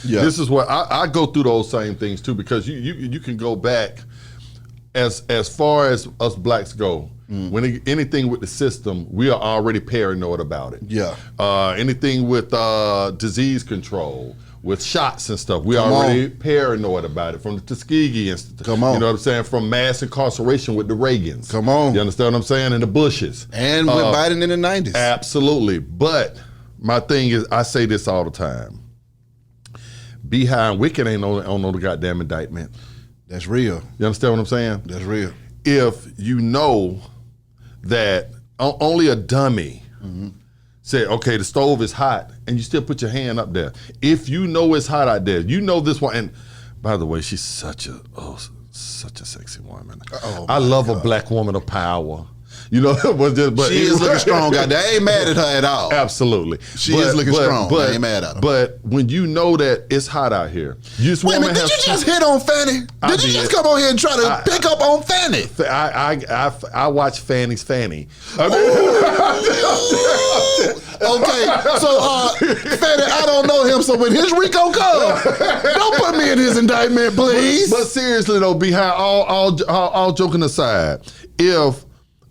This is what I go through those same things too, because you can go back as far as us blacks go. When anything with the system, we are already paranoid about it. Yeah. Anything with disease control, with shots and stuff, we already paranoid about it. From the Tuskegee Institute. Come on. You know what I'm saying? From mass incarceration with the Reagans. Come on. You understand what I'm saying? And the Bushes. And with Biden in the 90s. Absolutely. But my thing is, I say this all the time. Behind Wicked ain't on no goddamn indictment. That's real. You understand what I'm saying? That's real. If you know that only a dummy said, okay, the stove is hot, and you still put your hand up there. If you know it's hot out there, you know this one. And by the way, she's such a sexy woman. I love a black woman of power. You know, but she is looking strong out there. I ain't mad at her at all. Absolutely. She is looking strong. I ain't mad at her. But when you know that it's hot out here, wait a minute, did you just hit on Fani? Did you just come on here and try to pick up on Fani? I watch Fanny's Fanny. Okay, so Fani, I don't know him, so when his Rico comes, don't put me in his indictment, please. But seriously though, behind all joking aside, if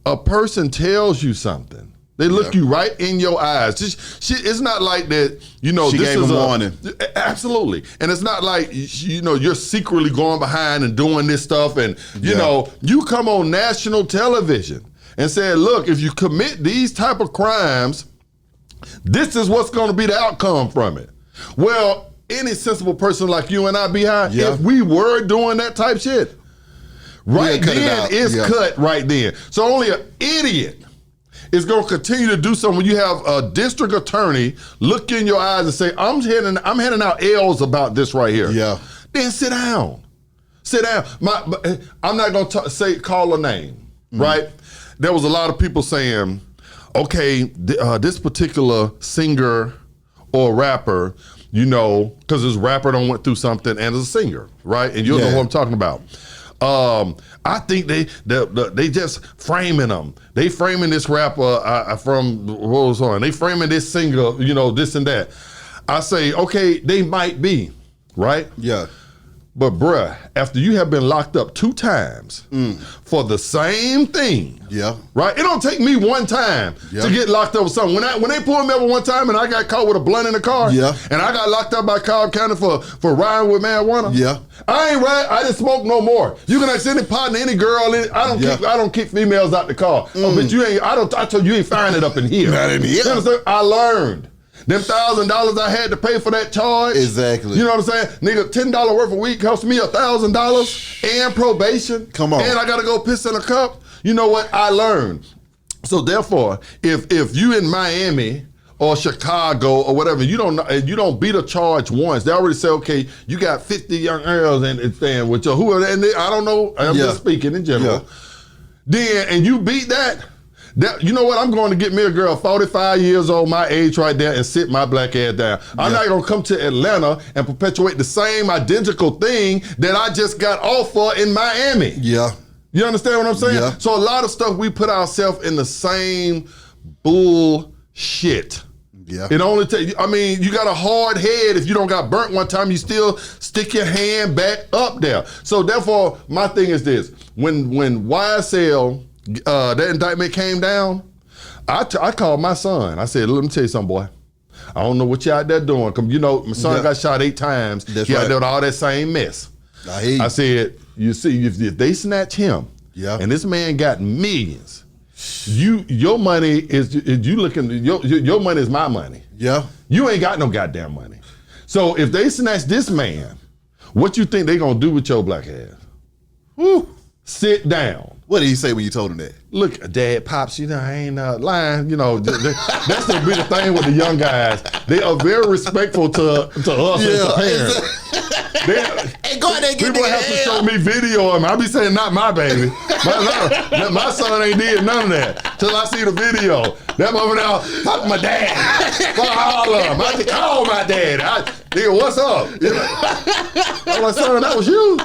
a person tells you something, they look you right in your eyes. It's not like that, you know, she this gave is him warning. Absolutely. And it's not like, you know, you're secretly going behind and doing this stuff. And, you know, you come on national television and say, look, if you commit these type of crimes, this is what's going to be the outcome from it. Well, any sensible person like you and I, behind, if we were doing that type shit, right then, it's cut right then. So only an idiot is going to continue to do something when you have a district attorney look in your eyes and say, I'm handing out L's about this right here. Yeah. Then sit down. Sit down. I'm not going to call a name, right? There was a lot of people saying, okay, this particular singer or rapper, you know, because this rapper done went through something and is a singer, right? And you'll know what I'm talking about. I think they just framing them. They framing this rapper from what was on. They framing this singer, you know, this and that. I say, okay, they might be, right? Yeah. But bruh, after you have been locked up 2 times for the same thing, right? It don't take me one time to get locked up with something. When they pulled me over one time and I got caught with a blunt in the car, and I got locked up by Cobb County for riding with marijuana, I ain't ride. I didn't smoke no more. You can ask any partner, any girl. I don't keep females out the car. Oh, but you ain't. I told you ain't firing it up in here. Not in here. You understand? I learned. Them $1,000 I had to pay for that charge. Exactly. You know what I'm saying? Nigga, $10 worth a week cost me $1,000 and probation. Come on. And I gotta go piss in a cup. You know what? I learned. So therefore, if you in Miami or Chicago or whatever, you don't beat a charge once. They already say, okay, you got 50 young girls and staying with you. Who are they? And I don't know. I'm just speaking in general. Then and you beat that. You know what? I'm going to get me a girl 45 years old, my age right there, and sit my black ass down. I'm not going to come to Atlanta and perpetuate the same identical thing that I just got off for in Miami. Yeah. You understand what I'm saying? Yeah. So a lot of stuff we put ourselves in the same bullshit. Yeah. It only takes, I mean, you got a hard head. If you don't got burnt one time, you still stick your hand back up there. So therefore, my thing is this. When YSL, that indictment came down, I called my son. I said, let me tell you something, boy. I don't know what you out there doing. You know, my son got shot 8 times. That's he right. out there with all that same mess. I hear you. I said, you see, if they snatch him, and this man got millions, your money is your money is my money. Yeah. You ain't got no goddamn money. So if they snatch this man, what you think they gonna do with your black ass? Woo. Sit down. What did he say when you told him that? Look, Dad, Pops, you know, I ain't lying. You know, that's the big thing with the young guys. They are very respectful to us as the parents. Hey, go ahead and get people have to show me video of him. I be saying, not my baby. My son ain't did none of that till I see the video. That moment now, fuck my dad. Fuck all of them. I can call my dad. Nigga, what's up? I'm like, son, that was you.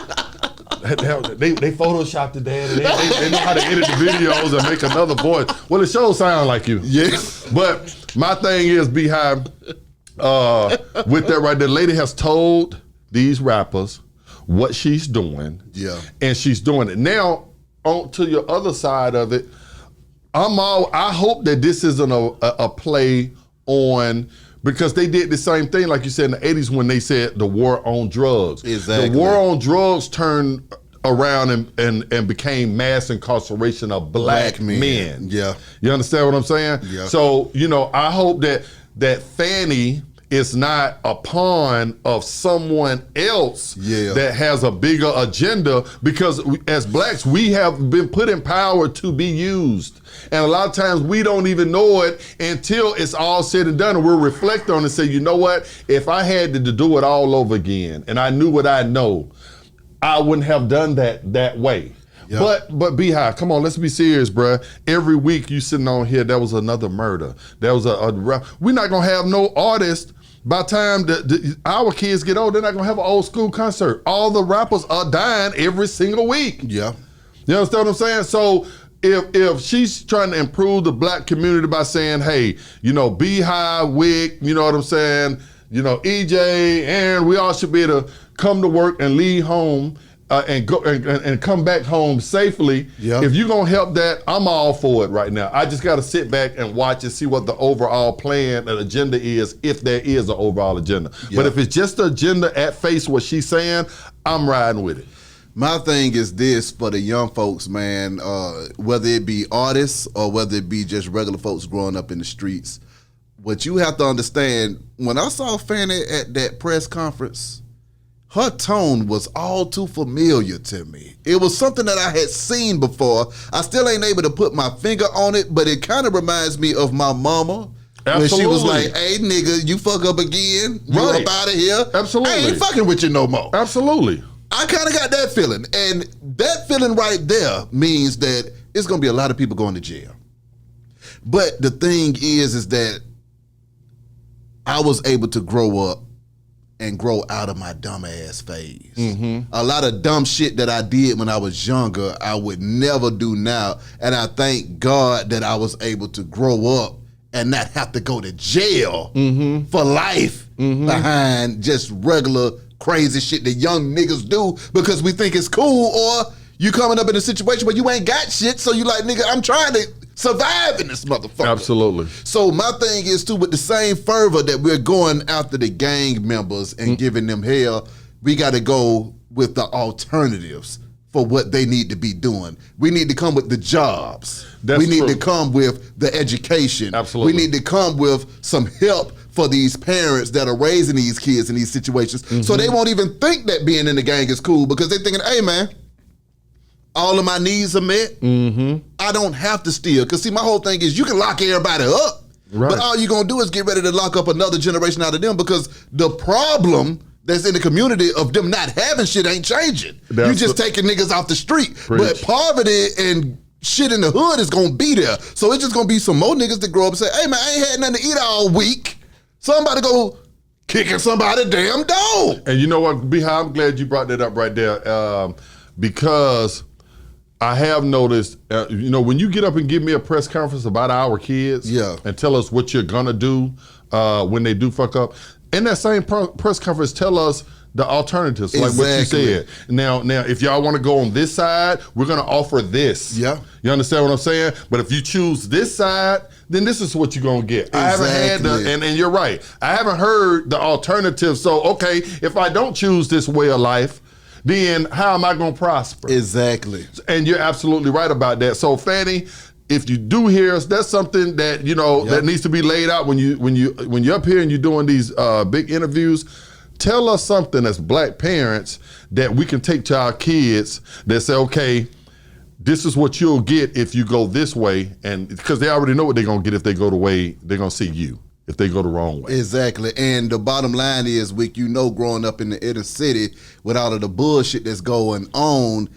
They photoshopped the dad. They know how to edit the videos and make another voice. Well, it sure sound like you. Yeah. But my thing is, Beehive, with that right there, lady has told these rappers what she's doing. Yeah. And she's doing it. Now, on to your other side of it, I hope that this isn't a play on, because they did the same thing, like you said, in the 80s when they said the war on drugs. Exactly. The war on drugs turned around and became mass incarceration of black men. Yeah. You understand what I'm saying? Yeah. So, I hope that Fani is not a pawn of someone else that has a bigger agenda, because as blacks, we have been put in power to be used. And a lot of times we don't even know it until it's all said and done, and we'll reflect on it and say, you know what, if I had to do it all over again and I knew what I know, I wouldn't have done that way. Yep. But Beehive, come on, let's be serious, bruh. Every week you sitting on here, there was another murder. There was we're not gonna have no artist. By the time our kids get old, they're not gonna have an old school concert. All the rappers are dying every single week. Yeah. You understand what I'm saying? So if she's trying to improve the black community by saying, hey, Beehive, Wick, you know what I'm saying, EJ, Aaron, we all should be able to come to work and leave home and go and come back home safely. Yep. If you're gonna help that, I'm all for it right now. I just gotta sit back and watch and see what the overall plan and agenda is, if there is an overall agenda. Yep. But if it's just the agenda at face what she's saying, I'm riding with it. My thing is this for the young folks, man, whether it be artists or whether it be just regular folks growing up in the streets, what you have to understand, when I saw Fani at that press conference, her tone was all too familiar to me. It was something that I had seen before. I still ain't able to put my finger on it, but it kind of reminds me of my mama. Absolutely. When she was like, hey, nigga, you fuck up again, you up out of here. Absolutely. I ain't fucking with you no more. Absolutely. I kind of got that feeling. And that feeling right there means that it's going to be a lot of people going to jail. But the thing is that I was able to grow up and grow out of my dumb ass phase. Mm-hmm. A lot of dumb shit that I did when I was younger, I would never do now. And I thank God that I was able to grow up and not have to go to jail for life behind just regular crazy shit that young niggas do because we think it's cool, or you coming up in a situation where you ain't got shit, so you like, nigga, I'm trying to survive in this motherfucker. Absolutely. So my thing is too, with the same fervor that we're going after the gang members and giving them hell, we got to go with the alternatives for what they need to be doing. We need to come with the jobs. We need to come with the education. Absolutely. We need to come with some help for these parents that are raising these kids in these situations, so they won't even think that being in the gang is cool, because they're thinking, hey man, all of my needs are met. I don't have to steal. Because see, my whole thing is you can lock everybody up, but all you're going to do is get ready to lock up another generation out of them, because the problem that's in the community of them not having shit ain't changing. You just taking niggas off the street. But poverty and shit in the hood is going to be there. So it's just going to be some more niggas that grow up and say, hey man, I ain't had nothing to eat all week. Somebody go kicking somebody damn dog. And you know what, Beehive, I'm glad you brought that up right there, because I have noticed, when you get up and give me a press conference about our kids and tell us what you're gonna do when they do fuck up, in that same press conference, tell us the alternatives, like what you said. Now, if y'all want to go on this side, we're gonna offer this. Yeah, you understand what I'm saying? But if you choose this side, then this is what you're gonna get. I haven't had and you're right. I haven't heard the alternative. So okay, if I don't choose this way of life, then how am I gonna prosper? Exactly. And you're absolutely right about that. So Fani, if you do hear us, that's something that that needs to be laid out when you're up here and you're doing these big interviews. Tell us something as black parents that we can take to our kids that say, okay, this is what you'll get if you go this way, and because they already know what they're gonna get if they go the way they're gonna see you. If they go the wrong way. Exactly. And the bottom line is, Wick, growing up in the inner city with all of the bullshit that's going on,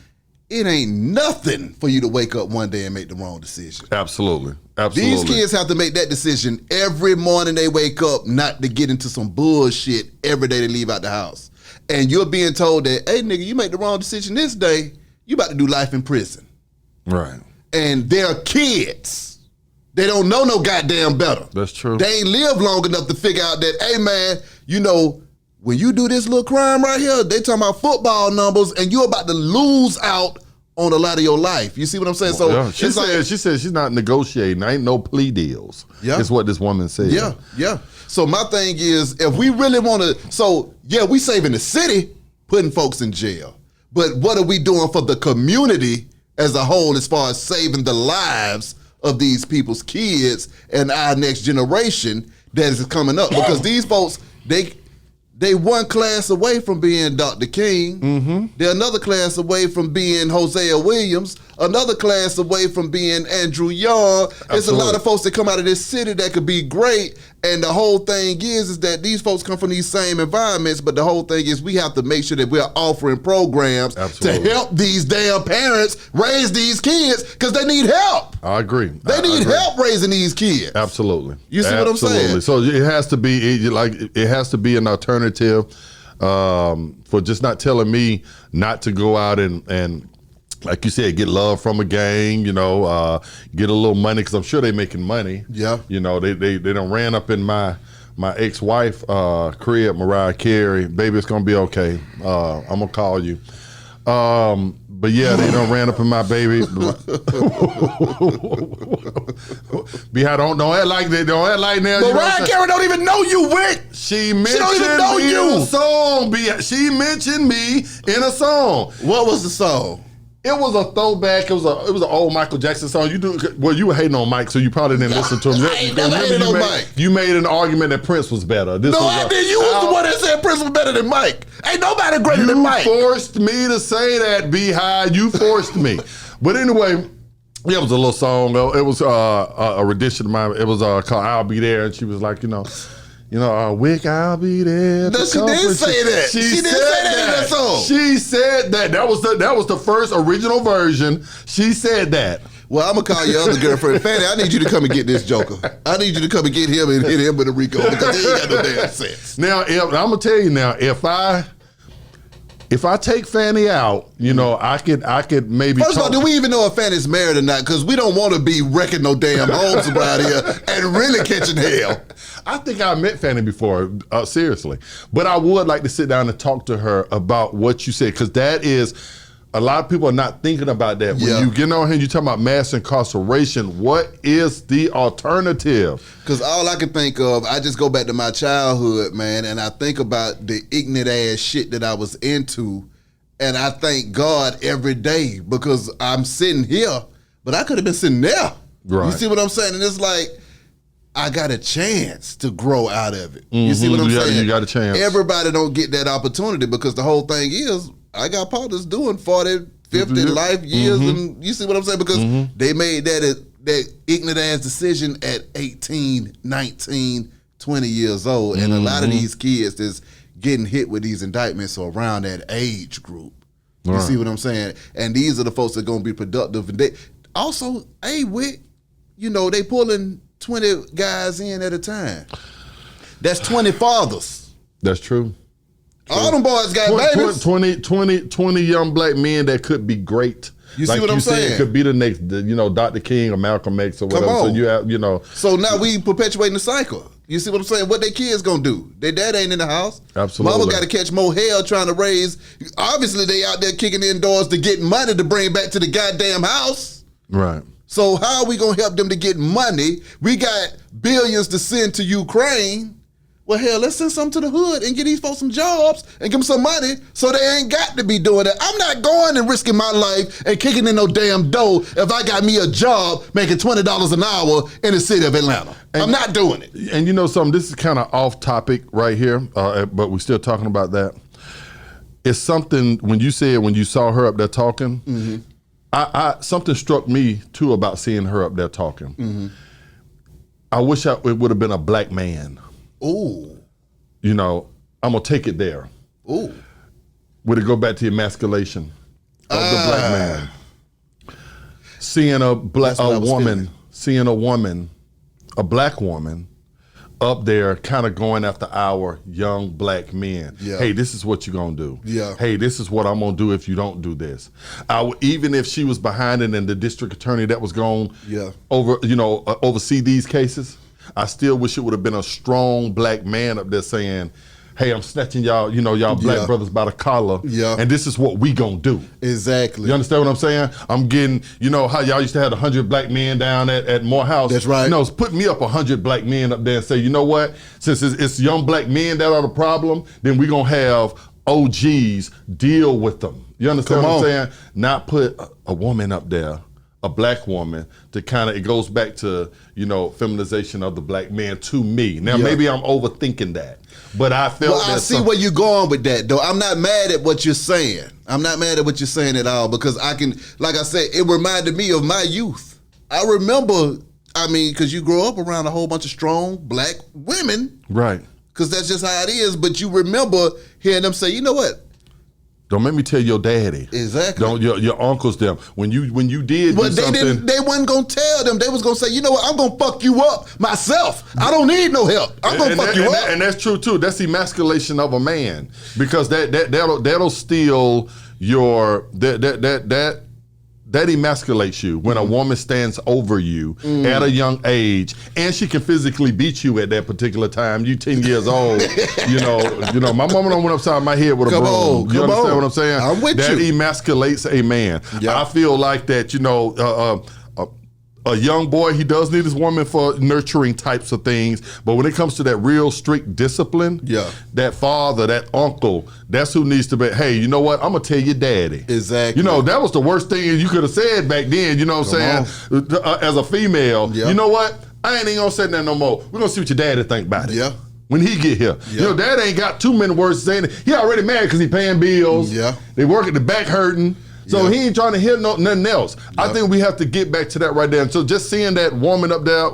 it ain't nothing for you to wake up one day and make the wrong decision. Absolutely. Absolutely. These kids have to make that decision every morning they wake up, not to get into some bullshit every day they leave out the house. And you're being told that, hey, nigga, you make the wrong decision this day, you about to do life in prison. Right. And they're kids. They don't know no goddamn better. That's true. They ain't lived long enough to figure out that, hey man, you know, when you do this little crime right here, they talking about football numbers and you're about to lose out on a lot of your life. You see what I'm saying? So yeah. She said she's not negotiating. There ain't no plea deals. Yeah. Is what this woman said. Yeah, yeah. So my thing is, if we really want to, so yeah, we saving the city, putting folks in jail. But what are we doing for the community as a whole as far as saving the lives of these people's kids and our next generation that is coming up? Because these folks, they one class away from being Dr. King. Mm-hmm. They're another class away from being Hosea Williams. Another class away from being Andrew Young. Absolutely. It's a lot of folks that come out of this city that could be great. And the whole thing is that these folks come from these same environments. But the whole thing is we have to make sure that we're offering programs to help these damn parents raise these kids because they need help. I agree. They need help raising these kids. Absolutely. You see what I'm saying? So it has to be it has to be an alternative for just not telling me not to go out and like you said, get love from a gang, you know, get a little money because I'm sure they're making money. Yeah. You know, they done ran up in my ex-wife crib, Mariah Carey. Baby, it's gonna be okay. I'm gonna call you. But yeah, they done ran up in my baby. Don't act like they don't act like now. Mariah Carey don't even know you, Wick. She don't even know you. In a song. She mentioned me in a song. What was the song? It was a throwback. It was an old Michael Jackson song. You were hating on Mike, so you probably didn't listen to him. I ain't never hated on Mike. You made an argument that Prince was better. I did. You was the one that said Prince was better than Mike. Ain't nobody greater than Mike. You forced me to say that, B-High. You forced me. But anyway, yeah, it was a little song. It was a rendition of mine. It was called "I'll Be There," and she was like, Wick, I'll be there. No, she didn't say that. She didn't say that in that song. She said that. That was the first original version. She said that. Well, I'm going to call your other girlfriend. Fanny, I need you to come and get this joker. I need you to come and get him and hit him with a Rico because he ain't got no damn sense. Now, I'm going to tell you now, if I take Fanny out, I could maybe. First of all, do we even know if Fanny's married or not? Because we don't want to be wrecking no damn homes around here and really catching hell. I think I met Fanny before, seriously. But I would like to sit down and talk to her about what you said, because that is, a lot of people are not thinking about that. When you get on here and you talk about mass incarceration, what is the alternative? Because all I can think of, I just go back to my childhood, man, and I think about the ignorant ass shit that I was into, and I thank God every day because I'm sitting here, but I could have been sitting there. Right. You see what I'm saying? And it's like, I got a chance to grow out of it. You see what I'm saying? You got a chance. Everybody don't get that opportunity because the whole thing is, I got partners doing 40, 50 life years, and you see what I'm saying? Because they made that ignorant ass decision at 18, 19, 20 years old. And a lot of these kids is getting hit with these indictments around that age group. You see what I'm saying? And these are the folks that are going to be productive. And they also, hey, Wick, they pulling 20 guys in at a time. That's 20 fathers. That's true. All them boys got babies. 20 young black men that could be great. You see what I'm saying? Could be the next, Dr. King or Malcolm X or whatever. Come on. So you have, So now we perpetuating the cycle. You see what I'm saying? What their kids gonna do? Their dad ain't in the house. Absolutely. Mama got to catch more hell trying to raise. Obviously, they out there kicking in doors to get money to bring back to the goddamn house. Right. So how are we gonna help them to get money? We got billions to send to Ukraine. Well, hell, let's send some to the hood and get these folks some jobs and give them some money so they ain't got to be doing that. I'm not going and risking my life and kicking in no damn dough if I got me a job making $20 an hour in the city of Atlanta. I'm not doing it. And you know something, this is kind of off topic right here, but we're still talking about that. It's something, when you saw her up there talking, something struck me too about seeing her up there talking. I wish it would have been a black man. Ooh. I'm going to take it there. Ooh. Would it go back to the emasculation of the black man? Seeing a black woman, a black woman, up there kind of going after our young black men. Yeah. Hey, this is what you're going to do. Yeah. Hey, this is what I'm going to do if you don't do this. Even if she was behind it and the district attorney that was going oversee these cases, I still wish it would have been a strong black man up there saying, hey, I'm snatching y'all, y'all black brothers by the collar, and this is what we gonna do. Exactly. You understand what I'm saying? I'm getting, how y'all used to have 100 black men down at Morehouse. That's right. Put me up 100 black men up there and say, you know what? Since it's young black men that are the problem, then we gonna have OGs deal with them. You understand what I'm saying? Not put a woman up there, a black woman, to kind of, it goes back to, feminization of the black man to me. Now, maybe I'm overthinking that, but I felt I see where you're going with that, though. I'm not mad at what you're saying. I'm not mad at what you're saying at all, because I can, like I said, it reminded me of my youth. I remember, because you grow up around a whole bunch of strong black women. Right. Because that's just how it is, but you remember hearing them say, you know what? Don't make me tell your daddy. Exactly. Don't your uncles them. When you did do something. They wasn't gonna tell them. They was gonna say, you know what, I'm gonna fuck you up myself. I don't need no help. I'm gonna fuck you up. And that's true too. That's emasculation of a man, because that'll steal your that emasculates you when a woman stands over you at a young age, and she can physically beat you at that particular time. You 10 years old, my mama done went upside my head with a broom. You understand what I'm saying? I'm with that you. emasculates a man. Yep. I feel like that, a young boy, he does need his woman for nurturing types of things, but when it comes to that real strict discipline, that father, that uncle, that's who needs to be, hey, you know what, I'm gonna tell your daddy. Exactly. That was the worst thing you could have said back then, as a female. You know what, I ain't even gonna say that no more. We're gonna see what your daddy think about it. Yeah. When he get here. Dad ain't got too many words saying it. He already mad because he paying bills. Yeah. They work at the back hurting. So he ain't trying to hear nothing else. I think we have to get back to that right there. And so just seeing that woman up there,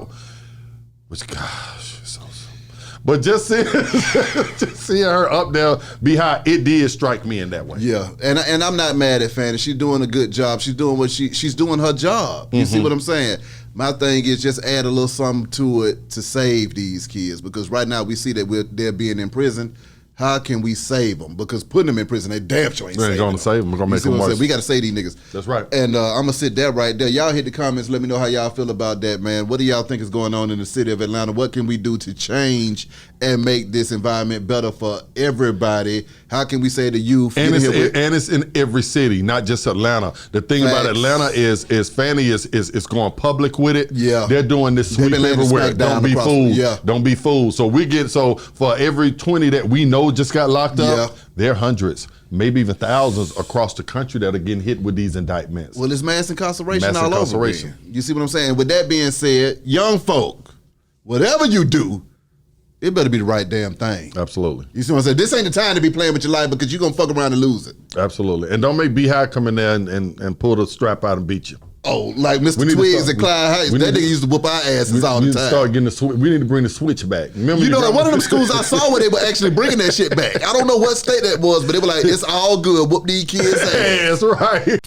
which gosh, so but just seeing her up there be high, it did strike me in that way. Yeah, and I'm not mad at Fani. She's doing a good job. She's doing what she's doing her job. You see what I'm saying? My thing is just add a little something to it to save these kids, because right now we see that they're being in prison. How can we save them? Because putting them in prison, they damn sure ain't saving them. We're going to save them. We're going to make them worse. We got to save these niggas. That's right. And I'm going to sit there right there. Y'all hit the comments. Let me know how y'all feel about that, man. What do y'all think is going on in the city of Atlanta? What can we do to change and make this environment better for everybody? How can we say the youth? And it's in every city, not just Atlanta. The thing about Atlanta is Fani is going public with it. Yeah. They're doing this sweep everywhere. Don't be fooled. Don't be fooled. So for every 20 that we know just got locked up, there are hundreds, maybe even thousands across the country that are getting hit with these indictments. Well, it's mass incarceration all over again. You see what I'm saying? With that being said, young folk, whatever you do, it better be the right damn thing. Absolutely. You see what I'm saying? This ain't the time to be playing with your life, because you're going to fuck around and lose it. Absolutely. And don't make B-High come in there and pull the strap out and beat you. Oh, like Mr. Twigs and Clyde Heights. That nigga used to whoop our asses all the time. We need to bring the switch back. Remember, one of them schools I saw where they were actually bringing that shit back. I don't know what state that was, but they were like, it's all good. Whoop these kids' ass. That's right.